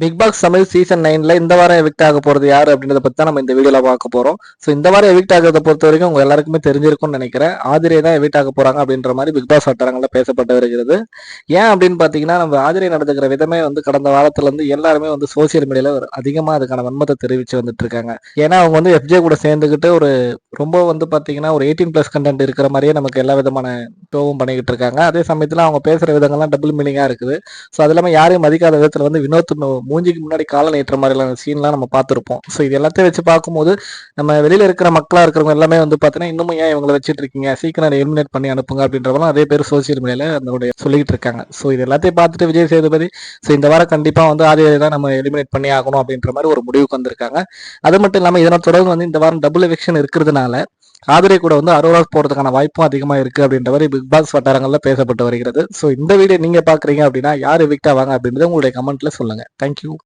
Big pass Tamil season 9ல இந்த வாரம் evict ஆக போறது யாரு அப்படின்றத பத்தி தான் நம்ம இந்த வீடியோல பார்க்க போறோம். ஸோ இந்த வாரம் எவிக்ட் ஆகிறத பொறுத்த வரைக்கும் உங்க எல்லாருக்குமே தெரிஞ்சிருக்கும்னு நினைக்கிறேன். ஆதிரை தான் எவிக்ட் ஆக போறாங்க அப்படின்ற மாதிரி பிக் பாஸ் வட்டாரங்கள்ல பேசப்பட்டு வருகிறது. ஏன் அப்படின்னு பாத்தீங்கன்னா நம்ம ஆதிரை நடந்துக்கிற விதமே வந்து கடந்த வாரத்துல இருந்து எல்லாருமே வந்து சோசியல் மீடியால அதிகமா அதுக்கான வன்மத்தை தெரிவிச்சு வந்துட்டு இருக்காங்க. ஏன்னா அவங்க வந்து எஃப்ஜே கூட சேர்ந்துக்கிட்டு ஒரு ரொம்ப வந்து பாத்தீங்கன்னா ஒரு 18+ கண்டென்ட் இருக்கிற மாதிரியே நமக்கு எல்லா விதமான ஷோவும் பண்ணிக்கிட்டு இருக்காங்க. அதே சமயத்துல அவங்க பேசுற விதங்கள்லாம் டபுள் மீனிங்கா இருக்குது. ஸோ அது இல்லாமல் யாரையும் மதிக்காத விதத்தில் வந்து வினோத் மூஞ்சிக்கு முன்னாடி காலம் ஏற்ற மாதிரியான சீன்லாம் நம்ம பார்த்துருப்போம். ஸோ இது எல்லாத்தையும் வச்சு பார்க்கும்போது நம்ம வெளியில இருக்கிற மக்களா இருக்கிறவங்க எல்லாமே வந்து பார்த்தீங்கன்னா இன்னமும் ஏன் இவங்களை வச்சுட்டு இருக்கீங்க, சீக்கிரம் எலிமினேட் பண்ணி அனுப்புங்க அப்படின்றவங்க நிறைய பேர் சோசியல் மீடியால அதனுடைய சொல்லிட்டு இருக்காங்க. ஸோ இது எல்லாத்தையும் பார்த்துட்டு விஜய் சேதுபதி ஸோ இந்த வாரம் கண்டிப்பாக வந்து ஆதியை தான் நம்ம எலிமினேட் பண்ணி ஆகணும் அப்படின்ற மாதிரி ஒரு முடிவுக்கு வந்திருக்காங்க. அது மட்டும் இல்லாமல் இதனை தொடர்ந்து வந்து இந்த வாரம் டபுள் எவிக்ஷன் இருக்கிறதுனால ஆதிரை கூட வந்து அரோரா போறதுக்கான வாய்ப்பும் அதிகமா இருக்கு அப்படின்ற மாதிரி பிக் பாஸ் வட்டாரங்கள்ல பேசப்பட்டு வருகிறது. ஸோ இந்த வீடியோ நீங்க பாக்குறீங்க அப்படின்னா யார் எவிக்ட் ஆவாங்க அப்படின்றத உங்களுடைய கமெண்ட்ல சொல்லுங்க. தேங்க்யூ.